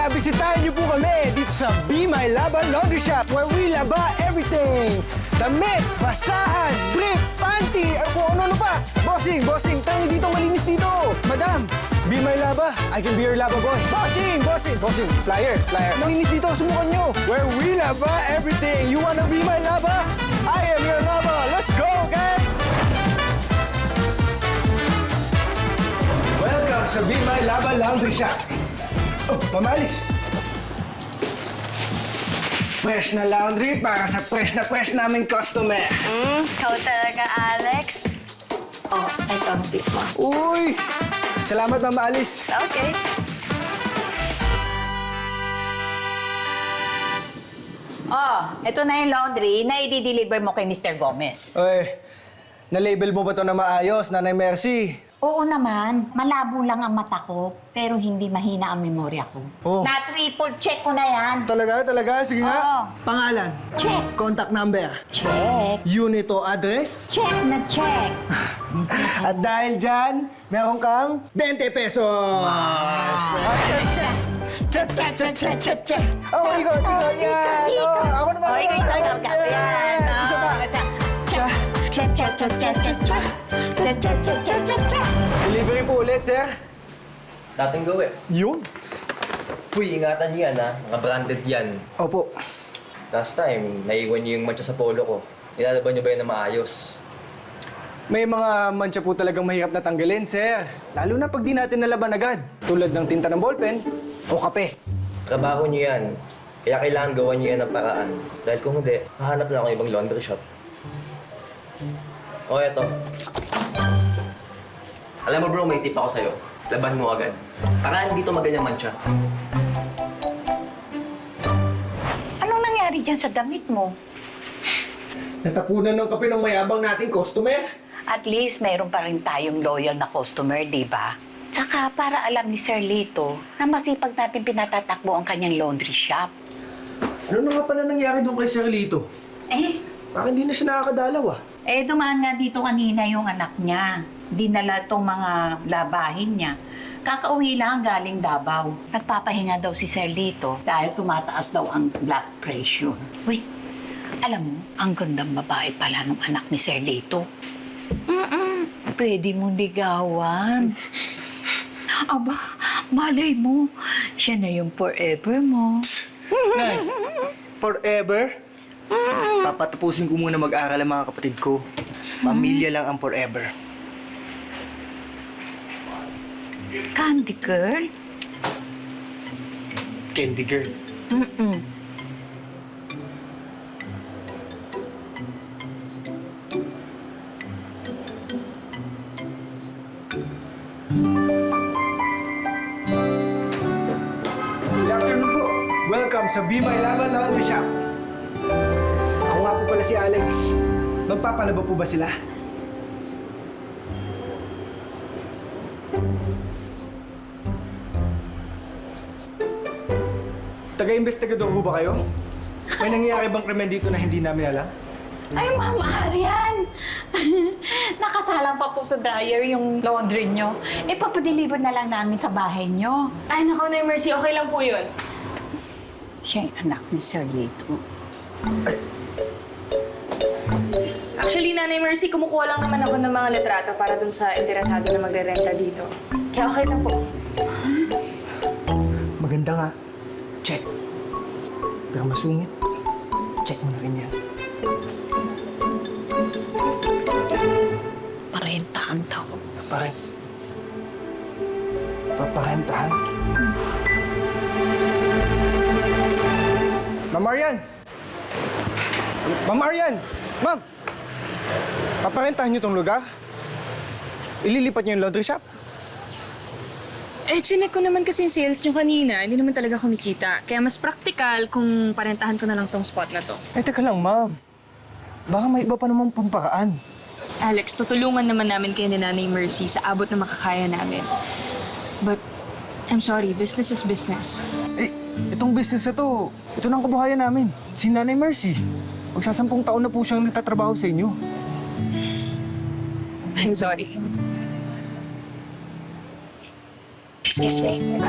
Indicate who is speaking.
Speaker 1: Kaya bisitahin niyo po kami dito sa Be My Laba Laundry Shop where we laba everything. Damit, basahan, brief, panty, at kung ano-ano pa. Bossing, tayo dito malinis dito. Madam, Be My Laba, I can be your laba boy. Bossing, flyer. Malinis dito, subukan nyo. Where we laba everything. You wanna be my laba? I am your laba. Let's go, guys! Welcome sa Be My Laba Laundry Shop. Oh, Mama Alice. Fresh na laundry para sa fresh naming customer.
Speaker 2: Ikaw talaga, Alex. Oh, ito ang tip mo.
Speaker 1: Uy! Salamat, Mama Alice.
Speaker 2: Okay.
Speaker 3: Oh, ito na yung laundry na i-deliver mo kay Mr. Gomez.
Speaker 1: Oy, na-label mo ba ito na maayos, Nanay Mercy?
Speaker 3: Oo naman, malabo lang ang mata ko, pero hindi mahina ang memorya ko.
Speaker 1: Oh.
Speaker 3: Na-triple check ko na yan.
Speaker 1: Talaga? Sige nga.
Speaker 3: Oo.
Speaker 1: Pangalan?
Speaker 3: Check.
Speaker 1: Contact number?
Speaker 3: Check.
Speaker 1: Unit o address?
Speaker 3: Check na check.
Speaker 1: At dahil dyan, meron kang 20 pesos! Cha-cha-cha-cha-cha-cha! Oh, ikot, yan! Oh, ako naman!
Speaker 3: Oh, ikot. Yan.
Speaker 1: Isa pa! Delivery po ulit, sir.
Speaker 4: Dating gawin.
Speaker 1: Yun?
Speaker 4: Uy, ingatan niyo yan, ha? Mga branded yan.
Speaker 1: Opo.
Speaker 4: Last time, naiwan niyo yung mancha sa polo ko. Nilalaban niyo ba yun na maayos?
Speaker 1: May mga mancha po talagang mahirap na tanggalin, sir. Lalo na pag di natin nalaban agad. Tulad ng tinta ng ballpen o kape.
Speaker 4: Trabaho niyo yan. Kaya kailangan gawan niyo yan ng paraan. Dahil kung hindi, hahanap na ako ng ibang laundry shop. O, eto. Alam mo bro, may tip ako sa'yo. Laban mo agad. Para hindi to maganyang mancha.
Speaker 3: Anong nangyari dyan sa damit mo?
Speaker 1: Natapunan ng kape ng mayabang nating customer.
Speaker 3: At least mayroon pa rin tayong loyal na customer, di ba? Tsaka para alam ni Sir Lito na masipag natin pinatatakbo ang kanyang laundry shop.
Speaker 1: Ano na nga pala nangyari doon kay Sir Lito? Bakit hindi na siya nakakadalaw ah?
Speaker 3: Dumaan nga dito kanina yung anak niya. Dinala tong mga labahin niya. Kakauwi lang galing Davao. Nagpapahinga daw si Sir Lito dahil tumataas daw ang blood pressure. Uy, alam mo, ang gandang babae pala ng anak ni Sir Lito. Pwede mo ligawan. Aba, malay mo, siya na yung forever mo.
Speaker 1: Nay, forever? Papatapusin ko muna mag-aral ang mga kapatid ko. Pamilya lang ang forever.
Speaker 3: Candy girl?
Speaker 1: Candy girl. Good afternoon po. Welcome sa Be My Laba Laundry Shop. Ako nga po pala si Alex. Magpapalaba po ba sila? Taga-investigador ho ba kayo? May nangyayari bang krimen dito na hindi namin alam?
Speaker 3: Ay, Ma'am Arian! Nakasalang pa po sa dryer yung laundry nyo. Papadeliver na lang namin sa bahay nyo.
Speaker 2: Ay, naku, Nay Mercy. Okay lang po yun.
Speaker 3: Siya yung anak ni Sir Lito.
Speaker 2: Actually, Nanay Mercy, kumukuha lang naman ako ng mga litrato para dun sa interesado na magre-renta dito. Kaya okay lang po.
Speaker 1: Maganda nga. Check. Pero masungit. Check mo na rin yan.
Speaker 3: Parentahan daw.
Speaker 1: Paparentahan? Ma'am Arian! Ma'am Arian! Ma'am! Paparentahan niyo tong lugar? Ililipat niyo yung laundry shop?
Speaker 2: Chinek ko naman kasi yung sales nyo kanina. Hindi naman talaga kumikita. Kaya mas practical kung parentahan ko na lang tong spot na to.
Speaker 1: Teka lang, ma'am. Baka may iba pa namang pamparaan.
Speaker 2: Alex, tutulungan naman namin kayo ni Nanay Mercy sa abot na makakaya namin. But, I'm sorry, business is business.
Speaker 1: Itong business na to, ito na ang kabuhayan namin. Si Nanay Mercy. Magsasampung taon na po siyang nagtatrabaho sa inyo.
Speaker 2: I'm sorry.
Speaker 3: Excuse me.